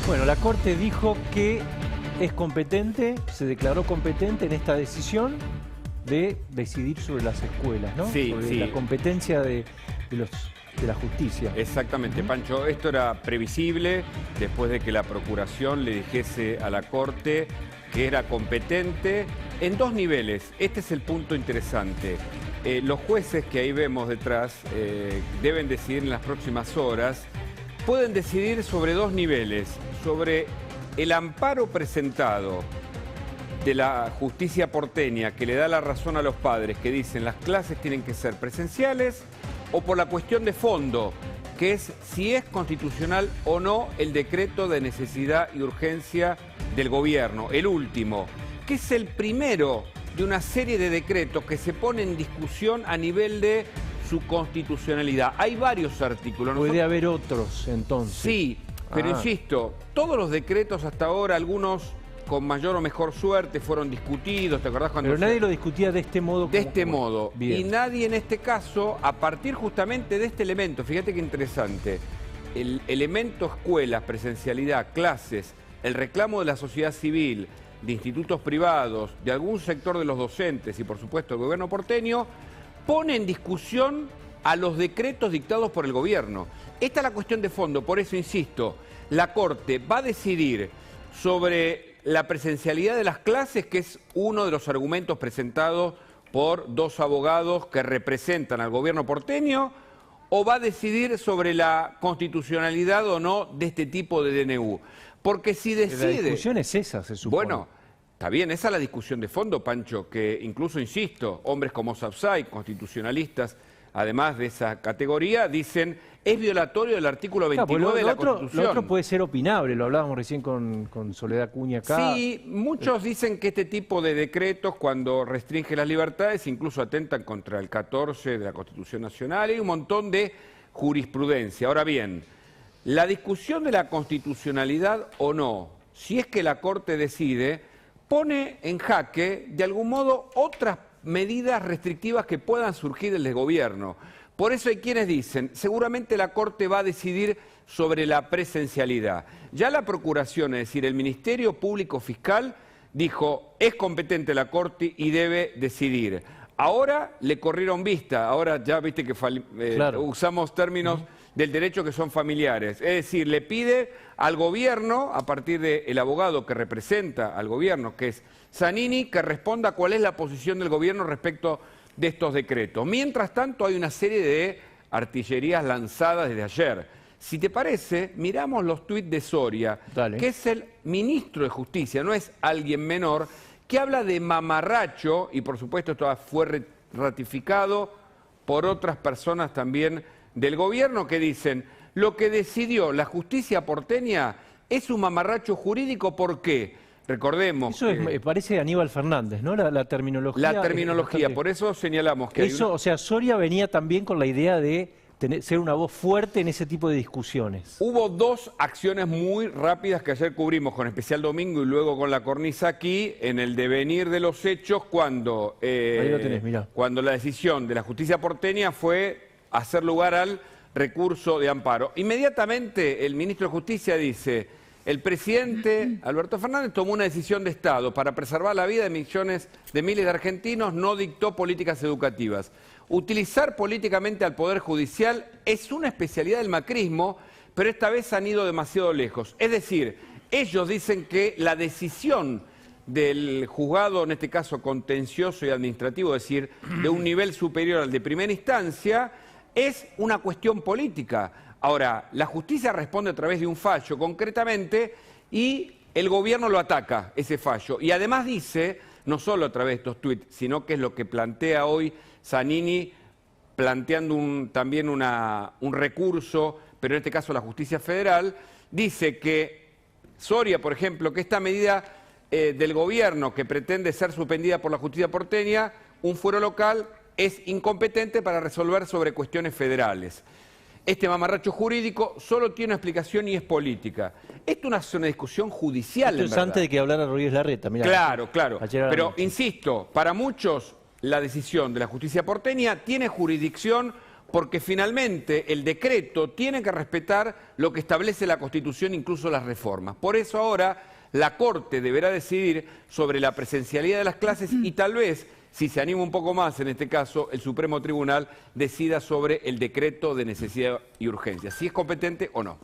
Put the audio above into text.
Bueno, la Corte dijo que es competente, se declaró competente en esta decisión de decidir sobre las escuelas, ¿no? Sí, sobre sí. la competencia de la justicia. Exactamente, Pancho. Esto era previsible después de que la Procuración le dijese a la Corte que era competente en dos niveles. Este es el punto interesante. Los jueces que ahí vemos detrás deben decidir en las próximas horas. Pueden decidir sobre dos niveles. Sobre el amparo presentado de la justicia porteña que le da la razón a los padres que dicen las clases tienen que ser presenciales, o por la cuestión de fondo, que es si es constitucional o no el decreto de necesidad y urgencia del gobierno, el último, que es el primero de una serie de decretos que se pone en discusión a nivel de su constitucionalidad. Hay varios artículos. Puede haber otros, entonces. Sí, pero insisto, todos los decretos hasta ahora, algunos con mayor o mejor suerte, fueron discutidos. ¿Te acordás cuando Pero nadie lo discutía de este modo. De este modo. Bien. Y nadie en este caso, a partir justamente de este elemento, fíjate qué interesante, el elemento escuelas, presencialidad, clases, el reclamo de la sociedad civil, de institutos privados, de algún sector de los docentes y por supuesto el gobierno porteño, pone en discusión a los decretos dictados por el gobierno. Esta es la cuestión de fondo, por eso insisto, la Corte va a decidir sobre la presencialidad de las clases, que es uno de los argumentos presentados por dos abogados que representan al gobierno porteño, o va a decidir sobre la constitucionalidad o no de este tipo de DNU. Porque si decide... La discusión es esa, se supone. Bueno, está bien, esa es la discusión de fondo, Pancho, que incluso, insisto, hombres como Sapsay, constitucionalistas, además de esa categoría, dicen es violatorio del artículo 29 de la Constitución. Lo otro puede ser opinable, lo hablábamos recién con Soledad Cuña acá. Sí, muchos dicen que este tipo de decretos, cuando restringen las libertades, incluso atentan contra el 14 de la Constitución Nacional. Hay un montón de jurisprudencia. Ahora bien, la discusión de la constitucionalidad o no, si es que la Corte decide, pone en jaque, de algún modo, otras medidas restrictivas que puedan surgir del gobierno. Por eso hay quienes dicen, seguramente la Corte va a decidir sobre la presencialidad. Ya la Procuración, es decir, el Ministerio Público Fiscal, dijo, es competente la Corte y debe decidir. Ahora le corrieron vista, ahora ya viste que claro, usamos términos del derecho que son familiares. Es decir, le pide al gobierno, a partir del abogado que representa al gobierno, que es Zanini, que responda cuál es la posición del gobierno respecto de estos decretos. Mientras tanto, hay una serie de artillerías lanzadas desde ayer. Si te parece, miramos los tuits de Soria, que es el ministro de Justicia, no es alguien menor, que habla de mamarracho, y por supuesto esto fue ratificado por otras personas también del gobierno, que dicen, lo que decidió la justicia porteña es un mamarracho jurídico, ¿por qué? Recordemos eso parece Aníbal Fernández, ¿no? La terminología. La terminología, por eso señalamos que eso, o sea, Soria venía también con la idea de ser una voz fuerte en ese tipo de discusiones. Hubo dos acciones muy rápidas que ayer cubrimos con Especial Domingo y luego con la cornisa aquí, en el devenir de los hechos, cuando, ahí lo tenés, mirá. Cuando la decisión de la justicia porteña fue hacer lugar al recurso de amparo. Inmediatamente el ministro de Justicia dice, el presidente Alberto Fernández tomó una decisión de Estado para preservar la vida de millones de miles de argentinos, no dictó políticas educativas. Utilizar políticamente al Poder Judicial es una especialidad del macrismo, pero esta vez han ido demasiado lejos. Es decir, ellos dicen que la decisión del juzgado, en este caso contencioso y administrativo, es decir, de un nivel superior al de primera instancia, es una cuestión política. Ahora, la justicia responde a través de un fallo concretamente y el gobierno lo ataca, ese fallo. Y además dice, no solo a través de estos tuits, sino que es lo que plantea hoy Zanini, planteando también un recurso, pero en este caso la justicia federal, dice que Soria, por ejemplo, que esta medida del gobierno que pretende ser suspendida por la justicia porteña, un fuero local, es incompetente para resolver sobre cuestiones federales. Este mamarracho jurídico solo tiene una explicación y es política. Esto es una discusión judicial, Esto es antes de que hablara Rodríguez Larreta. Mirá, claro, claro. Pero, insisto, para muchos la decisión de la justicia porteña tiene jurisdicción porque finalmente el decreto tiene que respetar lo que establece la Constitución, incluso las reformas. Por eso ahora la Corte deberá decidir sobre la presencialidad de las clases y tal vez, si se anima un poco más en este caso, el Supremo Tribunal decida sobre el decreto de necesidad y urgencia, si es competente o no.